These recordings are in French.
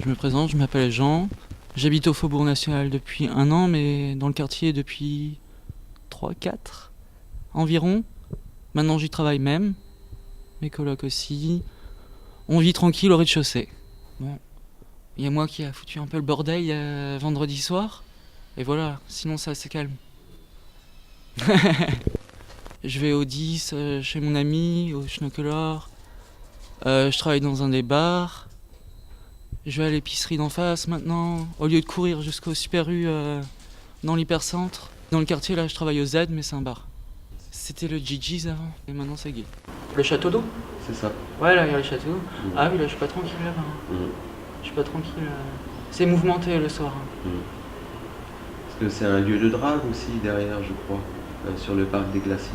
Je me présente, je m'appelle Jean. J'habite au Faubourg National depuis 1 an, mais dans le quartier depuis 3, 4 environ. Maintenant j'y travaille même, mes colocs aussi. On vit tranquille au rez-de-chaussée. Bon, il y a moi qui a foutu un peu le bordel vendredi soir. Et voilà, sinon c'est assez calme. Je vais au 10 chez mon ami, au Schnokeler. Je travaille dans un des bars. Je vais à l'épicerie d'en face maintenant, au lieu de courir jusqu'au Super U dans l'hypercentre. Dans le quartier là, je travaille au Z, mais c'est un bar. C'était le Gigi's avant, et maintenant c'est gay. Le château d'eau? C'est ça. Ouais, là il y a le château. Ah oui, là je suis pas tranquille là-bas. Je suis pas tranquille. C'est mouvementé le soir. Parce que c'est un lieu de drague aussi derrière, je crois, sur le parc des Glacis.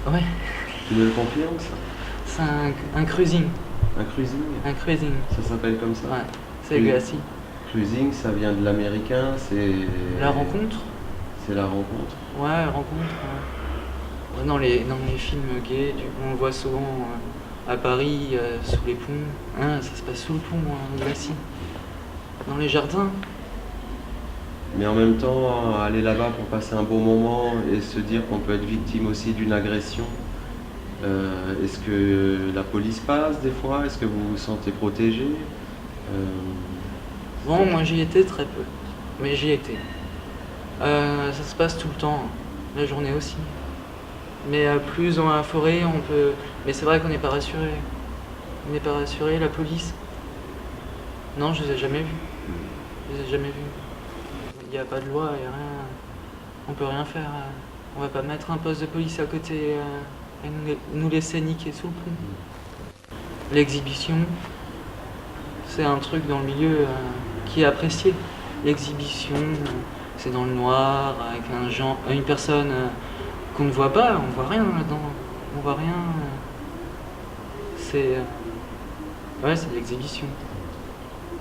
Ouais. Tu me le confirmes ça? C'est un cruising. Un cruising? Un cruising. Ça s'appelle comme ça? Ouais, c'est Glacis. Cruising, ça vient de l'américain, c'est... La rencontre? C'est la rencontre. Ouais, rencontre. Ouais, dans les films gays, on le voit souvent à Paris, sous les ponts. Hein, ça se passe sous le pont, Glacis. Dans les jardins. Mais en même temps, aller là-bas pour passer un bon moment et se dire qu'on peut être victime aussi d'une agression. Est-ce que la police passe des fois? Est-ce que vous vous sentez protégé? Bon, moi j'y étais très peu, mais j'y étais. Ça se passe tout le temps, la journée aussi. Mais plus dans la forêt, on peut... Mais c'est vrai qu'on n'est pas rassuré. On n'est pas rassuré, la police. Non, je les ai jamais vus. Je les ai jamais vus. Il n'y a pas de loi, il n'y a rien. On peut rien faire. On va pas mettre un poste de police à côté et nous laisser niquer sous le pont. L'exhibition, c'est un truc dans le milieu qui est apprécié. L'exhibition, c'est dans le noir, avec une personne qu'on ne voit pas, on voit rien là-dedans. On voit rien. C'est. Ouais, c'est de l'exhibition.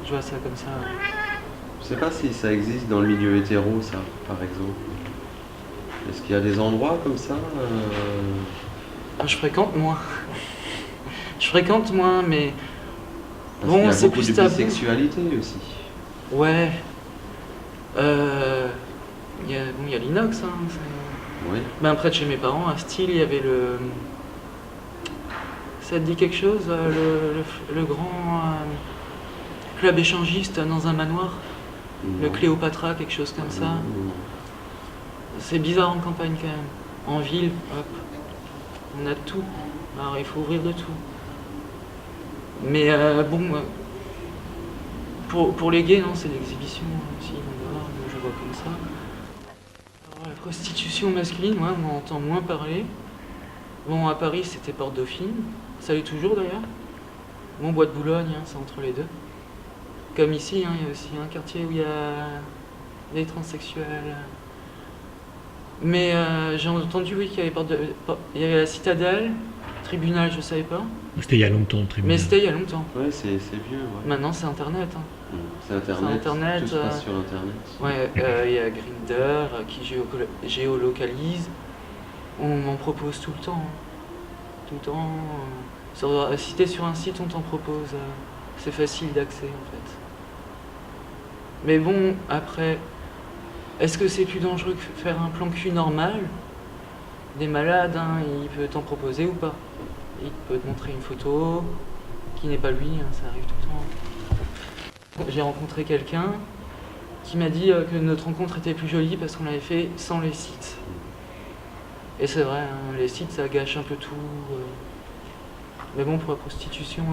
Je vois ça comme ça. Je sais pas si ça existe dans le milieu hétéro, ça, par exemple. Est-ce qu'il y a des endroits comme ça Je fréquente moins. Je fréquente moins, mais. Parce Bon, qu'il y a c'est beaucoup plus de tabou. bisexualité aussi. Ouais. Il y a l'inox. Hein, Oui. ben, près de chez mes parents, à Style, il y avait le. Ça te dit quelque chose, le grand club échangiste dans un manoir? Non. Le Cléopatra, quelque chose comme ça. Non. C'est bizarre en campagne quand même. En ville, hop, on a tout. Alors il faut ouvrir de tout. Mais pour les gays, non, c'est l'exhibition aussi. Je vois comme ça. Alors, la prostitution masculine, ouais, on en entend moins parler. Bon, à Paris, c'était Porte Dauphine. Ça l'est toujours d'ailleurs. Bon, Bois de Boulogne, hein, c'est entre les deux. Comme ici, hein, il y a aussi un quartier où il y a des transsexuels. Mais j'ai entendu, oui, qu'il y avait, il y avait la Citadelle, tribunal, je savais pas. C'était il y a longtemps, le tribunal. Mais c'était il y a longtemps. Ouais, c'est vieux. Ouais. Maintenant, c'est Internet. Hein. C'est Internet. Internet, Tout se passe sur Internet. Ouais, il y a Grindr qui géolocalise. On m'en propose tout le temps. Tout le temps. Si t'es sur un site, on t'en propose. C'est facile d'accès en fait. Mais bon, après, est-ce que c'est plus dangereux que faire un plan cul normal? Des malades, hein, il peut t'en proposer ou pas? Il peut te montrer une photo qui n'est pas lui, hein, ça arrive tout le temps. J'ai rencontré quelqu'un qui m'a dit que notre rencontre était plus jolie parce qu'on l'avait fait sans les sites. Et c'est vrai, hein, les sites ça gâche un peu tout. Mais bon, pour la prostitution,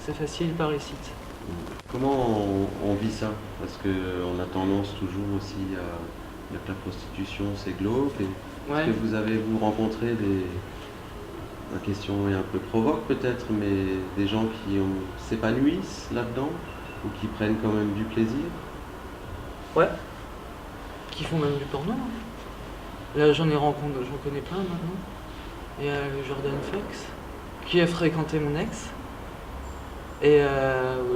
c'est facile par les sites. Comment on vit ça? Parce qu'on a tendance toujours aussi à dire que la prostitution c'est glauque. Ouais. Est-ce que vous avez rencontré la question est un peu provoque peut-être, mais des gens qui s'épanouissent là-dedans ou qui prennent quand même du plaisir? Ouais. Qui font même du porno. Hein. Là j'en connais plein maintenant. Il y a le Jordan Fox qui a fréquenté mon ex. Et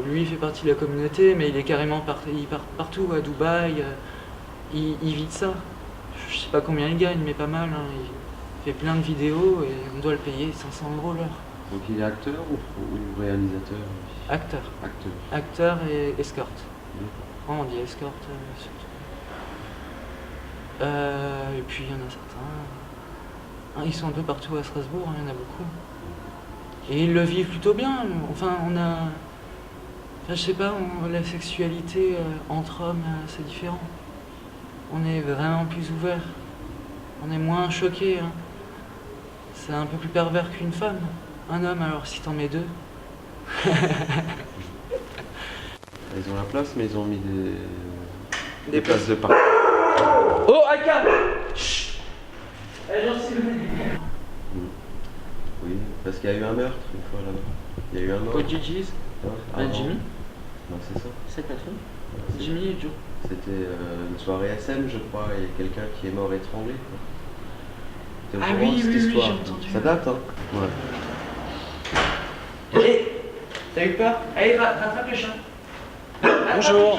lui il fait partie de la communauté, mais il est carrément il part partout, à Dubaï, il vit de ça. Je sais pas combien il gagne, mais pas mal. Hein. Il fait plein de vidéos et on doit le payer 500 € l'heure. Donc il est acteur ou réalisateur? Acteur. Acteur. Acteur et escorte. D'accord. Oh, on dit escorte surtout. Et puis il y en a certains. Ils sont un peu partout à Strasbourg, il y en a beaucoup. Et ils le vivent plutôt bien. Enfin, on a. Enfin, je sais pas, la sexualité entre hommes, c'est différent. On est vraiment plus ouvert. On est moins choqué. Hein. C'est un peu plus pervers qu'une femme. Un homme, alors si t'en mets deux. Ils ont la place, mais ils ont mis des places de parking. Oh, Aka! Chut! J'en suis venu. Oui, parce qu'il y a eu un meurtre une fois là-bas. Il y a eu un mort. Au Gigi's? Jimmy? Non, c'est ça. C'est ta fille? Ouais, Jimmy et Joe. C'était une soirée SM, je crois, et quelqu'un qui est mort étranglé. T'es au Ah courant oui, de cette oui, oui, histoire? j'ai entendu. Ça date, hein? Ouais. Hé! T'as eu peur? Allez, rattrape le chat. Bonjour.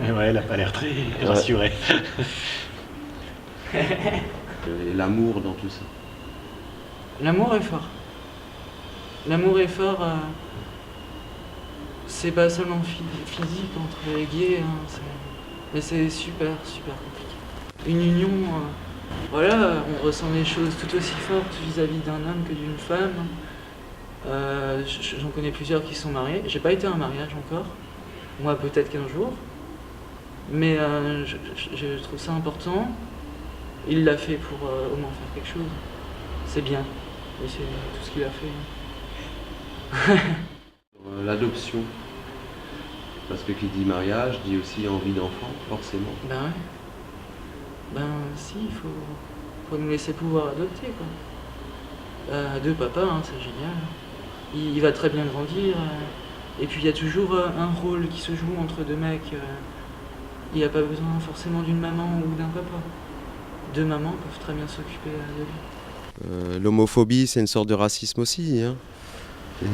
Et ouais, elle a pas l'air très rassurée. Et l'amour dans tout ça. L'amour est fort. L'amour est fort. C'est pas seulement physique entre les gays, hein, mais c'est super, super compliqué. Une union, voilà, on ressent les choses tout aussi fortes vis-à-vis d'un homme que d'une femme. J'en connais plusieurs qui sont mariés. J'ai pas été à un mariage encore. Moi, peut-être qu'un jour. Mais je trouve ça important. Il l'a fait pour au moins faire quelque chose. C'est bien. Et c'est tout ce qu'il a fait. L'adoption. Parce que qui dit mariage dit aussi envie d'enfant, forcément. Ben ouais. Ben si, il faut nous laisser pouvoir adopter, quoi. Deux papas, hein, c'est génial. Il va très bien grandir. Et puis il y a toujours un rôle qui se joue entre deux mecs. Il n'y a pas besoin forcément d'une maman ou d'un papa. Deux mamans peuvent très bien s'occuper de lui. L'homophobie, c'est une sorte de racisme aussi, hein.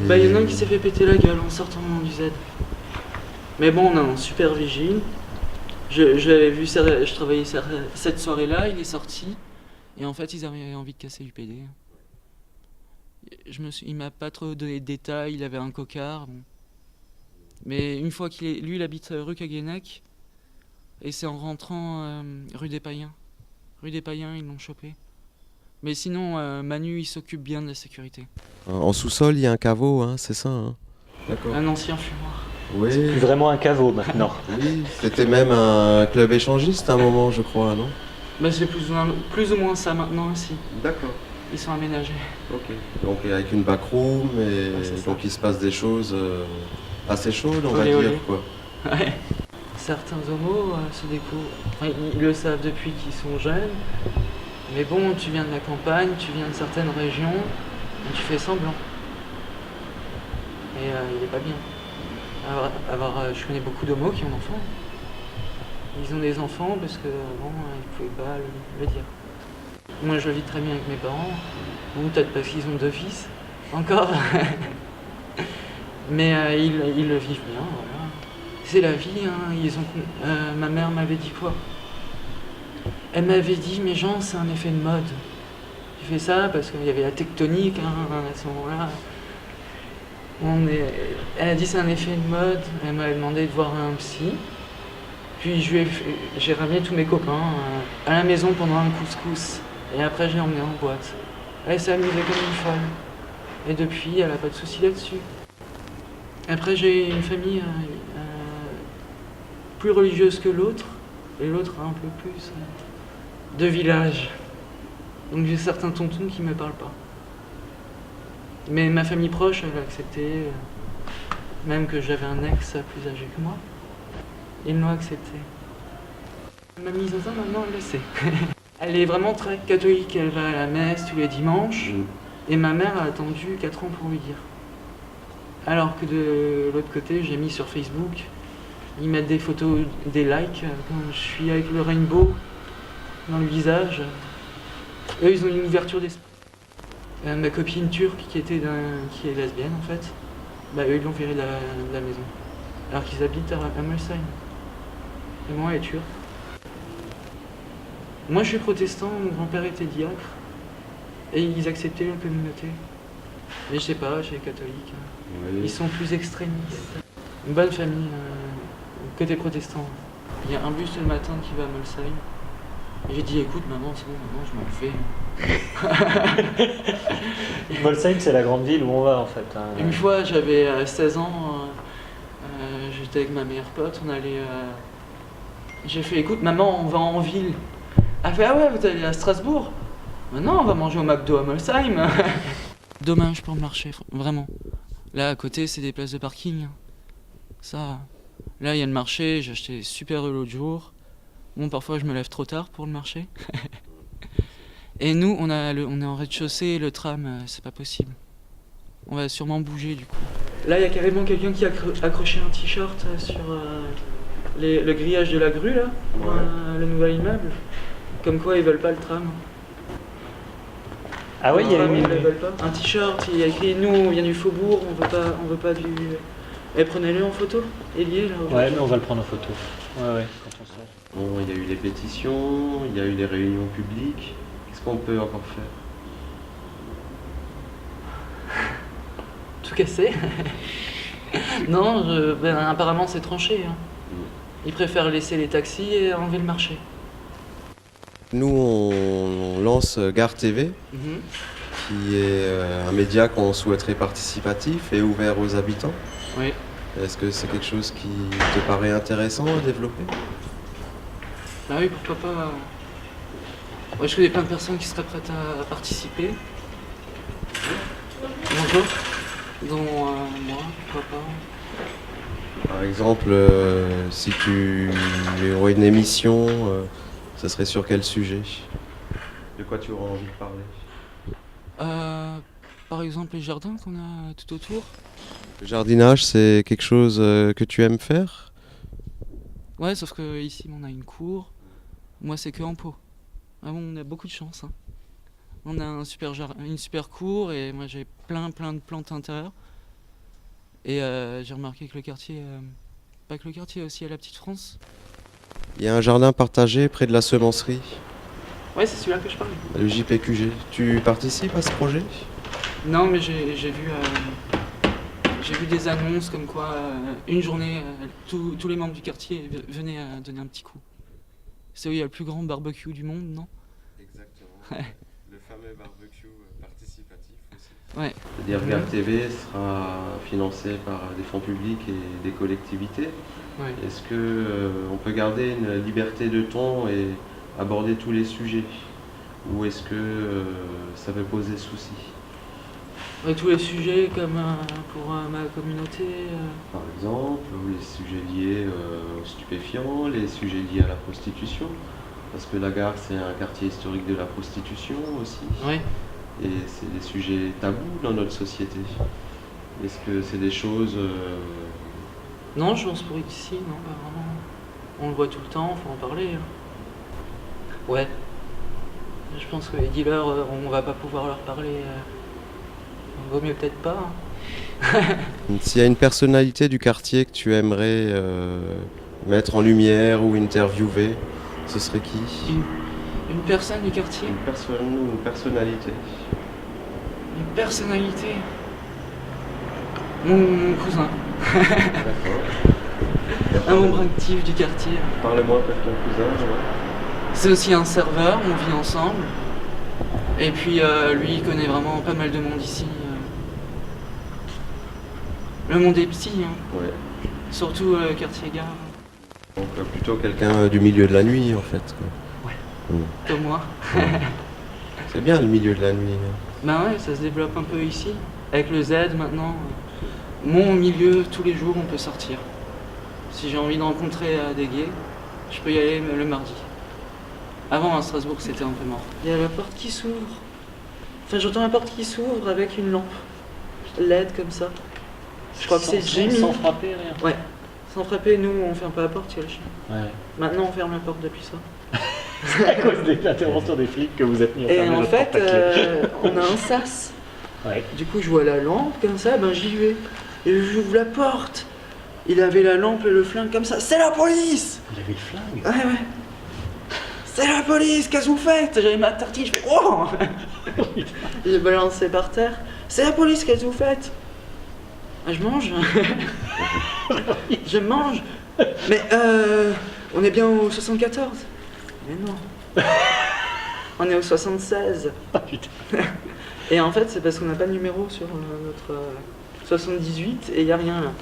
Bah il y en a un qui s'est fait péter la gueule en sortant du Z. Mais bon, non, super vigile. Je l'avais vu, je travaillais cette soirée-là, il est sorti. Et en fait, ils avaient envie de casser l'UPD. Il m'a pas trop donné de détails, il avait un cocard. Bon. Mais une fois lui, il habite rue Kaguenec. Et c'est en rentrant rue des Païens. Rue des Païens, ils l'ont chopé. Mais sinon, Manu, il s'occupe bien de la sécurité. En sous-sol, il y a un caveau, hein, c'est ça, hein. D'accord. Un ancien fumoir. Oui. C'est plus vraiment un caveau maintenant. Oui, c'était même un club échangiste à un moment, je crois, non? Bah, c'est plus ou moins ça maintenant aussi. D'accord. Ils sont aménagés. Ok. Donc avec une backroom, et Ouais, donc il se passe des choses assez chaudes, on va Olé, dire, olé. quoi. Ouais. Certains homos se découvrent. Enfin, ils le savent depuis qu'ils sont jeunes. Mais bon, tu viens de la campagne, tu viens de certaines régions, et tu fais semblant. Et il est pas bien. Je connais beaucoup d'homos qui ont enfants. Ils ont des enfants parce que bon, ils pouvaient pas le dire. Moi, je le vis très bien avec mes parents. Bon, peut-être parce qu'ils ont deux fils, encore. Mais ils le vivent bien, voilà. C'est la vie, hein. Ma mère m'avait dit quoi? Elle m'avait dit, mais Jean, c'est un effet de mode. J'ai fait ça parce qu'il y avait la tectonique, hein, à ce moment-là. Elle a dit c'est un effet de mode. Elle m'avait demandé de voir un psy. Puis j'ai ramené tous mes copains à la maison pendant un couscous. Et après, j'ai emmené en boîte. Elle s'est amusée comme une folle. Et depuis, elle n'a pas de soucis là-dessus. Après, j'ai une famille plus religieuse que l'autre. Et l'autre un peu plus de village. Donc j'ai certains tontons qui ne me parlent pas. Mais ma famille proche, elle a accepté, même que j'avais un ex plus âgé que moi. Ils l'ont accepté. Ma mise en scène, maintenant, elle le sait. Elle est vraiment très catholique, elle va à la messe tous les dimanches. Et ma mère a attendu 4 ans pour lui dire. Alors que de l'autre côté, j'ai mis sur Facebook, ils mettent des photos, des likes, quand je suis avec le rainbow dans le visage. Eux, ils ont une ouverture d'esprit. Ma copine turque qui est lesbienne en fait, bah eux ils l'ont virée de la maison. Alors qu'ils habitent à Molsheim. Et moi elle est turque. Moi, je suis protestant, mon grand-père était diacre. Et ils acceptaient la communauté. Mais je sais pas, chez les catholiques, Oui. ils sont plus extrémistes. Une bonne famille, côté protestant. Il y a un bus le matin qui va à Molsheim. Et j'ai dit, écoute, maman, c'est bon, maman, je m'en fais. Molsheim, c'est la grande ville où on va en fait. Hein. Une fois, j'avais 16 ans, j'étais avec ma meilleure pote, on allait... J'ai fait, écoute, maman, on va en ville. Elle fait, ah ouais, vous allez à Strasbourg? Maintenant, on va manger au McDo à Molsheim. Dommage pour le marché, vraiment. Là, à côté, c'est des places de parking. Ça, là, il y a le marché, j'ai acheté des super œufs l'autre jour. Bon, parfois, je me lève trop tard pour le marché. Et nous, on est en rez-de-chaussée, le tram, c'est pas possible. On va sûrement bouger, du coup. Là, il y a carrément quelqu'un qui a accroché un t-shirt sur le grillage de la grue, là, pour le nouvel immeuble. Comme quoi, ils veulent pas le tram. Ah oui, il y a ils veulent pas. Un t-shirt, il y a écrit nous, on vient du Faubourg, on veut pas du. Et prenez-le en photo, Elie là. Ouais, mais on va le prendre en photo. Ouais, quand on sort. Bon, il y a eu les pétitions, il y a eu les réunions publiques. Qu'est-ce qu'on peut encore faire? Tout casser. Non, apparemment c'est tranché. Hein. Ils préfèrent laisser les taxis et enlever le marché. Nous, on lance Gare TV, qui est un média qu'on souhaiterait participatif et ouvert aux habitants. Oui. Est-ce que c'est quelque chose qui te paraît intéressant à développer? Bah oui, pourquoi pas. Ouais, je connais plein de personnes qui seraient prêtes à participer. Bonjour. Dont moi, pourquoi pas. Par exemple, si tu aurais une émission, ça serait sur quel sujet? De quoi tu aurais envie de parler? Par exemple, les jardins qu'on a tout autour. Le jardinage, c'est quelque chose que tu aimes faire? Ouais, sauf que ici, on a une cour. Moi, c'est que en pot. Ah bon, on a beaucoup de chance. Hein. On a une super cour et moi, j'ai plein de plantes à l'intérieur. Et j'ai remarqué que le quartier, pas que le quartier, aussi à la Petite France. Il y a un jardin partagé près de la semencerie. Ouais, c'est celui-là que je parle. Le JPQG. Tu participes à ce projet? Non, mais j'ai vu des annonces comme quoi une journée, tous les membres du quartier venaient donner un petit coup. C'est où il y a le plus grand barbecue du monde, non? Exactement. Ouais. Le fameux barbecue participatif aussi. Ouais. C'est-à-dire Gare TV sera financé par des fonds publics et des collectivités. Ouais. Est-ce qu'on peut garder une liberté de ton et aborder tous les sujets? Ou est-ce que ça peut poser souci? Ouais, tous les sujets comme pour ma communauté. Par exemple, les sujets liés aux stupéfiants, les sujets liés à la prostitution. Parce que la gare, c'est un quartier historique de la prostitution aussi. Ouais. Et c'est des sujets tabous dans notre société. Est-ce que c'est des choses... Non, je pense pour ici, non, pas vraiment. On le voit tout le temps, faut en parler. Hein. Ouais. Je pense que les dealers, on va pas pouvoir leur parler. Vaut mieux peut-être pas. Hein. S'il y a une personnalité du quartier que tu aimerais mettre en lumière ou interviewer, ce serait qui? Une personne du quartier? Une personne ou une personnalité? Une personnalité? Mon cousin. D'accord. Un membre actif du quartier. Parle-moi un peu de ton cousin. C'est aussi un serveur, on vit ensemble. Et puis lui, il connaît vraiment pas mal de monde ici. Le monde est petit, hein. Ouais. Surtout le quartier gare. Donc plutôt quelqu'un du milieu de la nuit en fait. Quoi. Ouais. Comme moi. C'est bien le milieu de la nuit. Ben ouais, ça se développe un peu ici. Avec le Z maintenant. Mon milieu, tous les jours, on peut sortir. Si j'ai envie de rencontrer des gays, je peux y aller le mardi. Avant, à Strasbourg, c'était un peu mort. Il y a la porte qui s'ouvre. Enfin, j'entends la porte qui s'ouvre avec une lampe LED comme ça. Je crois que c'est Jimmy. Sans frapper, rien. Ouais. Sans frapper, nous, on ferme pas la porte, il y a le chien. Ouais. Maintenant, on ferme la porte depuis ça. C'est à cause de l'intervention des flics que vous êtes mis à Et fermer en notre fait, porte-clés. on a un sas. Ouais. Du coup, je vois la lampe comme ça, ben j'y vais. Et j'ouvre la porte. Il avait la lampe et le flingue comme ça. C'est la police! Il avait le flingue. Ouais. c'est la police, qu'est-ce que vous faites? J'avais ma tartine, je fais oh. J'ai balancé par terre. C'est la police, qu'est-ce que vous faites? Ah, je mange. Je mange. Mais on est bien au 74. Mais non. On est au 76. Et en fait, c'est parce qu'on n'a pas de numéro sur notre 78 et il n'y a rien là.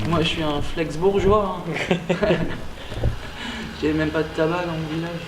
Moi, je suis un flex bourgeois. Hein. J'ai même pas de tabac dans mon village.